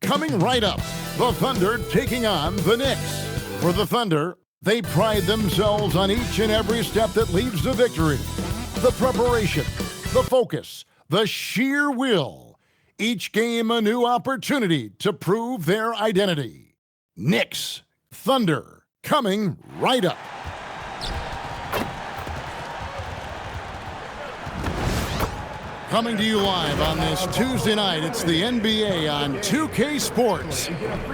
Coming right up, the Thunder taking on the Knicks. For the Thunder, they pride themselves on each and every step that leads to victory. The preparation, the focus, the sheer will. Each game a new opportunity to prove their identity. Knicks, Thunder, coming right up. Coming to you live on this Tuesday night, it's the NBA on 2K Sports.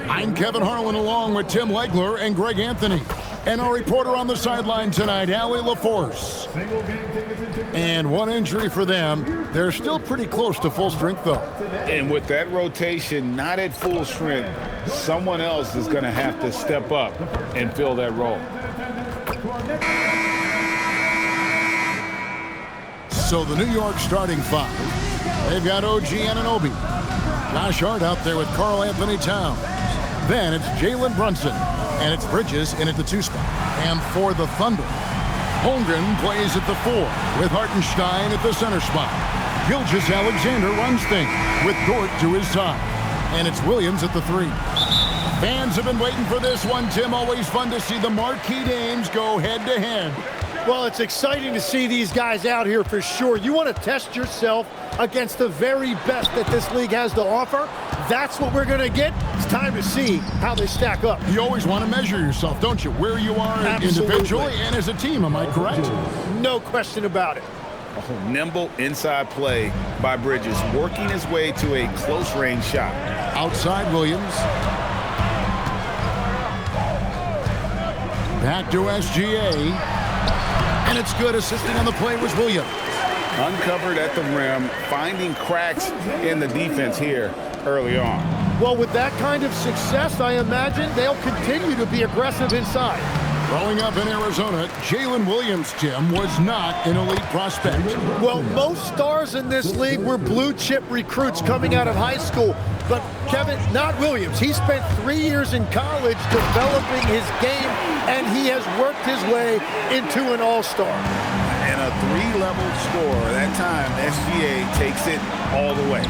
I'm Kevin Harlan along with Tim Legler and Greg Anthony. And our reporter on the sideline tonight, Allie LaForce. And one injury for them. They're still pretty close to full strength, though. And with that rotation not at full strength, someone else is going to have to step up and fill that role. So the New York starting five, they've got OG Anunoby. Josh Hart out there with Karl Anthony Towns. Then it's Jalen Brunson, and it's Bridges in at the 2 spot. And for the Thunder, Holmgren plays at the 4 with Hartenstein at the center spot. Gilgeous-Alexander runs things with Dort to his side. And it's Williams at the 3. Fans have been waiting for this one, Tim. Always fun to see the marquee names go head-to-head. Well, it's exciting to see these guys out here for sure. You want to test yourself against the very best that this league has to offer. That's what we're going to get. It's time to see how they stack up. You always want to measure yourself, don't you? Where you are individually and as a team, am I correct? No question about it. Oh, nimble inside play by Bridges, working his way to a close-range shot. Outside Williams. Back to SGA. And it's good. Assisting on the play was Williams. Uncovered at the rim, finding cracks in the defense here early on. Well, with that kind of success, I imagine they'll continue to be aggressive inside. Growing up in Arizona, Jalen Williams, Tim, was not an elite prospect. Well, most stars in this league were blue-chip recruits coming out of high school. But, Kevin, not Williams. He spent 3 years in college developing his game, and he has worked his way into an all-star. And a 3-level scorer. That time, SGA takes it all the way.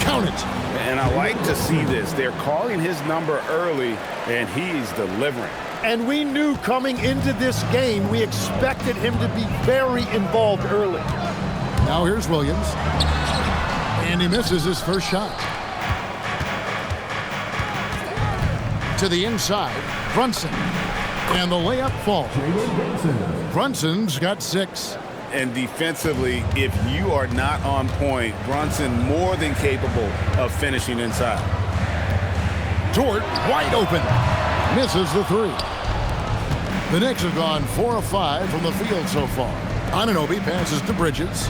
Count it. And I like to see this. They're calling his number early, and he's delivering. And we knew coming into this game, we expected him to be very involved early. Now here's Williams. And he misses his first shot. To the inside, Brunson. And the layup falls. Brunson's got 6. And defensively, if you are not on point, Brunson more than capable of finishing inside. Dort wide open. Misses the 3. The Knicks have gone 4 of 5 from the field so far. Anunoby passes to Bridges.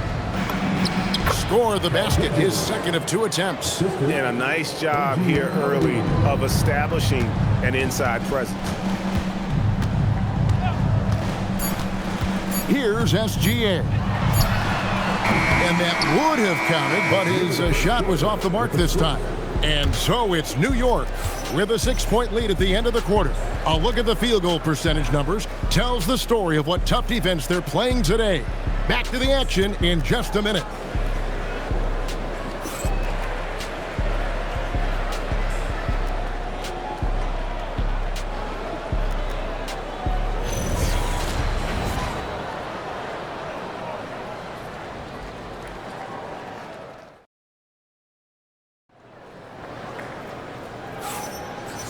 Score the basket, his second of 2 attempts. And a nice job here early of establishing an inside presence. Here's SGA. And that would have counted, but his shot was off the mark this time. And so it's New York with a 6-point lead at the end of the quarter. A look at the field goal percentage numbers tells the story of what tough defense they're playing today. Back to the action in just a minute.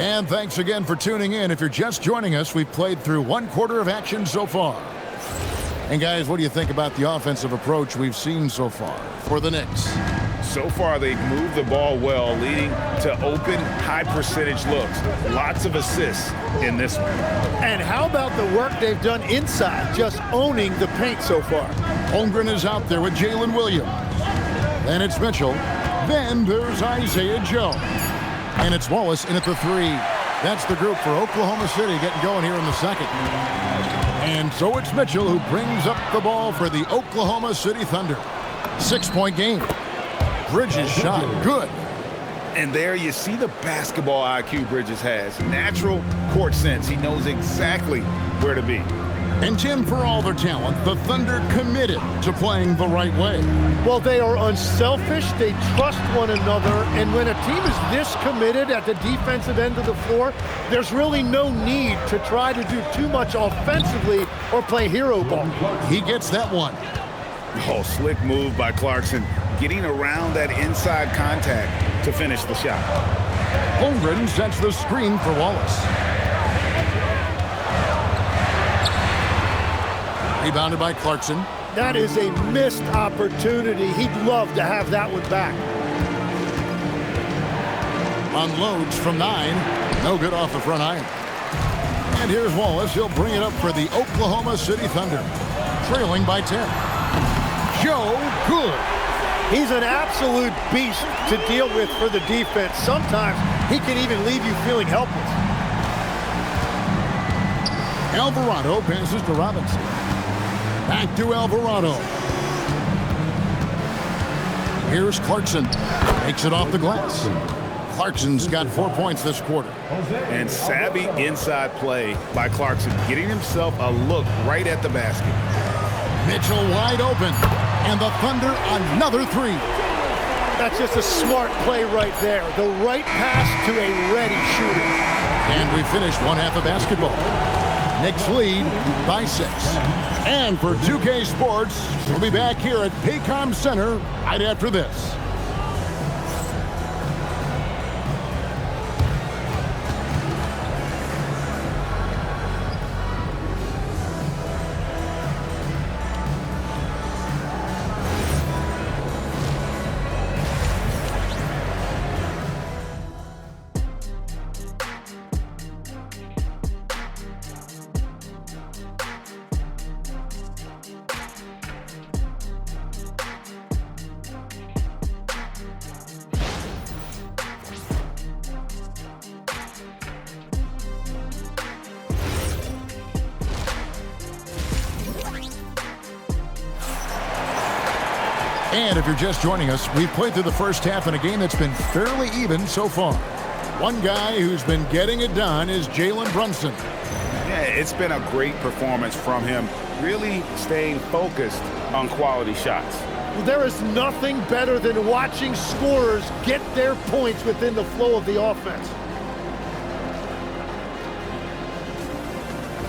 And thanks again for tuning in. If you're just joining us, we've played through 1 quarter of action so far. And guys, what do you think about the offensive approach we've seen so far for the Knicks? So far, they've moved the ball well, leading to open, high-percentage looks. Lots of assists in this one. And how about the work they've done inside, just owning the paint so far? Holmgren is out there with Jalen Williams. Then it's Mitchell. Then there's Isaiah Joe. And it's Wallace in at the 3. That's the group for Oklahoma City getting going here in the second. And so it's Mitchell who brings up the ball for the Oklahoma City Thunder. 6-point game. Bridges shot good. And there you see the basketball IQ Bridges has. Natural court sense. He knows exactly where to be. And Tim, for all their talent, the Thunder committed to playing the right way. Well, they are unselfish, they trust one another, and when a team is this committed at the defensive end of the floor, there's really no need to try to do too much offensively or play hero ball. He gets that one. Oh, slick move by Clarkson, getting around that inside contact to finish the shot. Holmgren sets the screen for Wallace. Rebounded by Clarkson. That is a missed opportunity. He'd love to have that one back. Unloads from 9. No good off the front iron. And here's Wallace. He'll bring it up for the Oklahoma City Thunder. Trailing by 10. Joe Good. He's an absolute beast to deal with for the defense. Sometimes he can even leave you feeling helpless. Alvarado passes to Robinson. Back to Alvarado. Here's Clarkson. Makes it off the glass. Clarkson's got 4 points this quarter. And savvy inside play by Clarkson, getting himself a look right at the basket. Mitchell wide open. And the Thunder another 3. That's just a smart play right there. The right pass to a ready shooter. And we finished one half of basketball. Knicks lead by 6. And for 2K Sports, we'll be back here at Paycom Center right after this. And if you're just joining us, we've played through the first half in a game that's been fairly even so far. One guy who's been getting it done is Jalen Brunson. Yeah, it's been a great performance from him, really staying focused on quality shots. Well, there is nothing better than watching scorers get their points within the flow of the offense.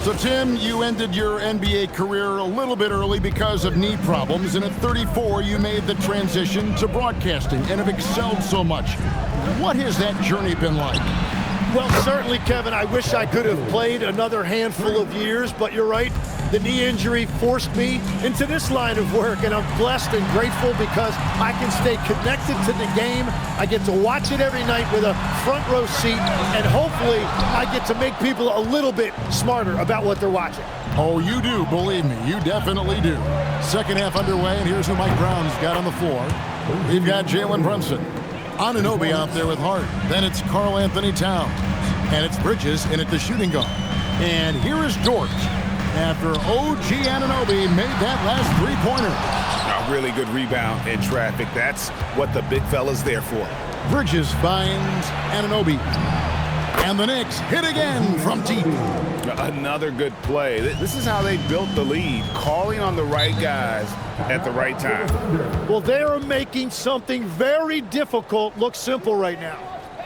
So, Tim, you ended your NBA career a little bit early because of knee problems, and at 34, you made the transition to broadcasting and have excelled so much. What has that journey been like? Well, certainly, Kevin, I wish I could have played another handful of years, but you're right. The knee injury forced me into this line of work, and I'm blessed and grateful because I can stay connected to the game. I get to watch it every night with a front row seat, and hopefully I get to make people a little bit smarter about what they're watching. Oh, you do, believe me. You definitely do. Second half underway, and here's who Mike Brown's got on the floor. We've got Jalen Brunson. Anunoby out there with Hart. Then it's Karl Anthony Towns. And it's Bridges in at the shooting guard. And here is Dort after OG Anunoby made that last three-pointer. A really good rebound in traffic. That's what the big fella's there for. Bridges finds Anunoby. And the Knicks hit again from deep. Another good play. This is how they built the lead, calling on the right guys at the right time. Well, they are making something very difficult look simple right now.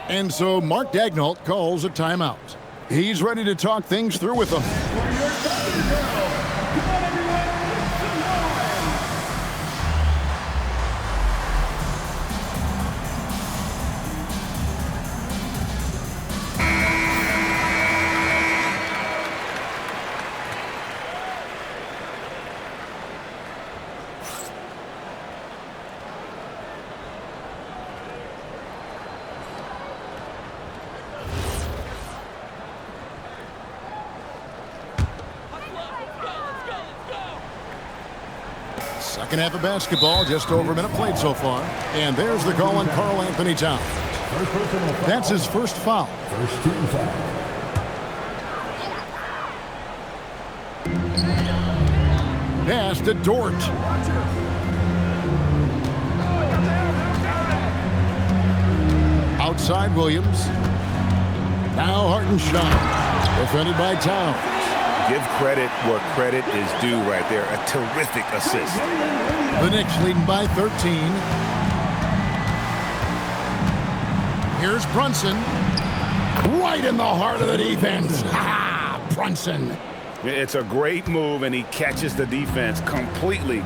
And so Mark Daigneault calls a timeout. He's ready to talk things through with them. Second half of basketball, just over a minute played so far. And there's the call on Karl Anthony Towns. That's his first foul. First team foul. Pass to Dort. Outside Williams. Now Hartenstein. Defended by Towns. Give credit where credit is due right there. A terrific assist. The Knicks leading by 13. Here's Brunson. Right in the heart of the defense. Ha! Brunson. It's a great move, and he catches the defense completely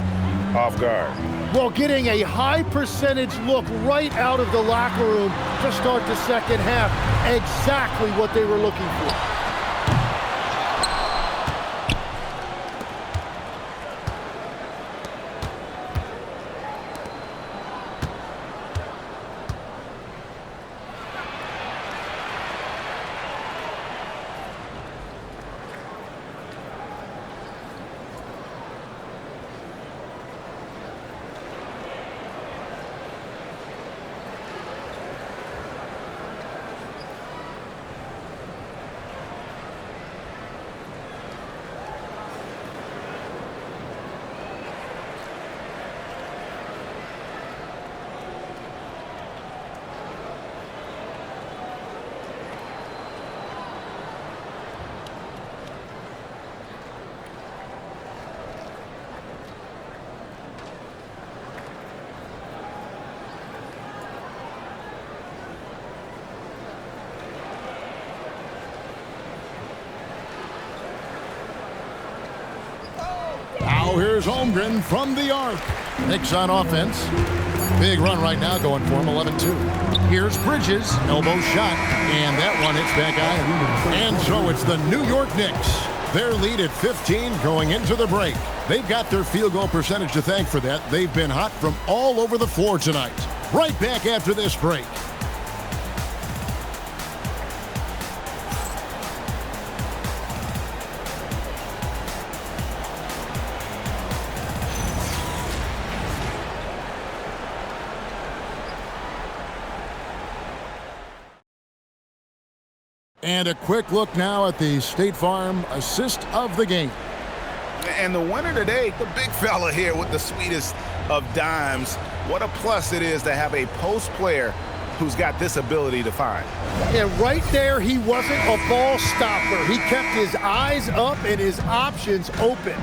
off guard. Well, getting a high percentage look right out of the locker room to start the second half. Exactly what they were looking for. Now here's Holmgren from the arc. Knicks on offense. Big run right now going for him, 11-2. Here's Bridges, elbow shot, and that one hits back iron. And so it's the New York Knicks. Their lead at 15 going into the break. They've got their field goal percentage to thank for that. They've been hot from all over the floor tonight. Right back after this break. And a quick look now at the State Farm assist of the game. And the winner today, the big fella here with the sweetest of dimes. What a plus it is to have a post player who's got this ability to find. And right there, he wasn't a ball stopper. He kept his eyes up and his options open.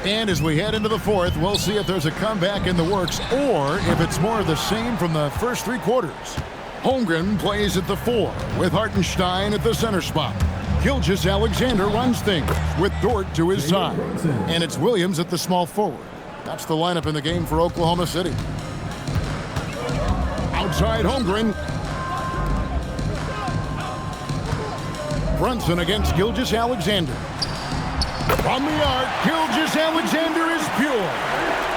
And as we head into the fourth, we'll see if there's a comeback in the works or if it's more of the same from the first three quarters. Holmgren plays at the 4 with Hartenstein at the center spot. Gilgeous-Alexander runs things with Dort to his side. And it's Williams at the small forward. That's the lineup in the game for Oklahoma City. Outside Holmgren. Brunson against Gilgeous-Alexander. From the arc, Gilgeous-Alexander is pure.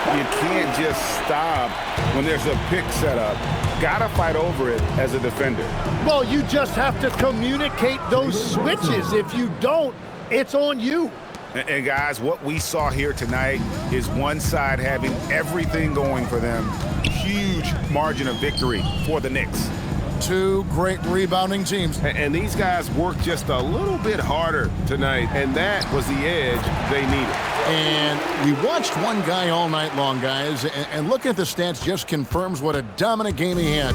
You can't just stop when there's a pick set up. Gotta fight over it as a defender. Well, you just have to communicate those switches. If you don't, it's on you. And guys, what we saw here tonight is one side having everything going for them. Huge margin of victory for the Knicks. Two great rebounding teams. And these guys worked just a little bit harder tonight, and that was the edge they needed. And we watched one guy all night long, guys, and looking at the stats just confirms what a dominant game he had.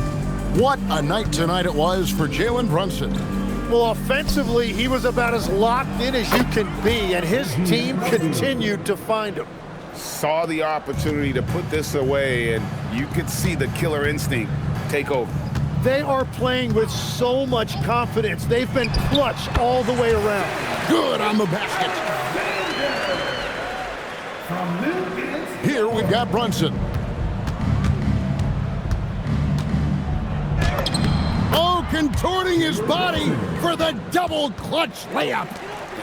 What a night tonight it was for Jalen Brunson. Well, offensively, he was about as locked in as you can be, and his team continued to find him. Saw the opportunity to put this away, and you could see the killer instinct take over. They are playing with so much confidence. They've been clutch all the way around. Good on the basket. Here we've got Brunson. Oh, contorting his body for the double clutch layup.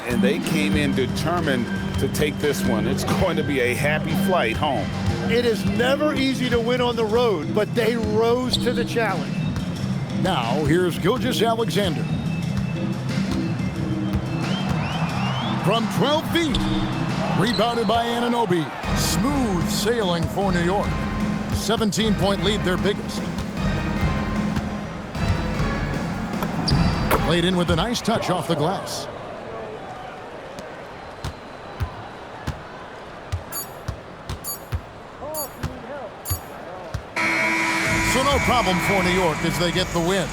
And they came in determined to take this one. It's going to be a happy flight home. It is never easy to win on the road, but they rose to the challenge. Now, here's Gilgeous-Alexander. From 12 feet. Rebounded by Anunoby. Smooth sailing for New York. 17-point lead, their biggest. Played in with a nice touch off the glass. So no problem for New York as they get the win.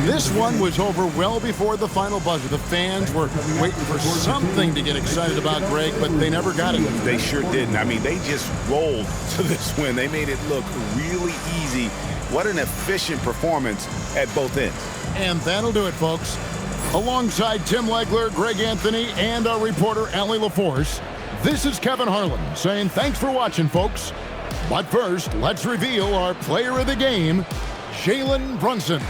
This one was over well before the final buzzer. The fans were waiting for something to get excited about, Greg, but they never got it. They sure didn't. I mean, they just rolled to this win. They made it look really easy. What an efficient performance at both ends. And that'll do it, folks. Alongside Tim Legler, Greg Anthony, and our reporter, Allie LaForce, this is Kevin Harlan saying thanks for watching, folks. But first, let's reveal our player of the game, Jalen Brunson.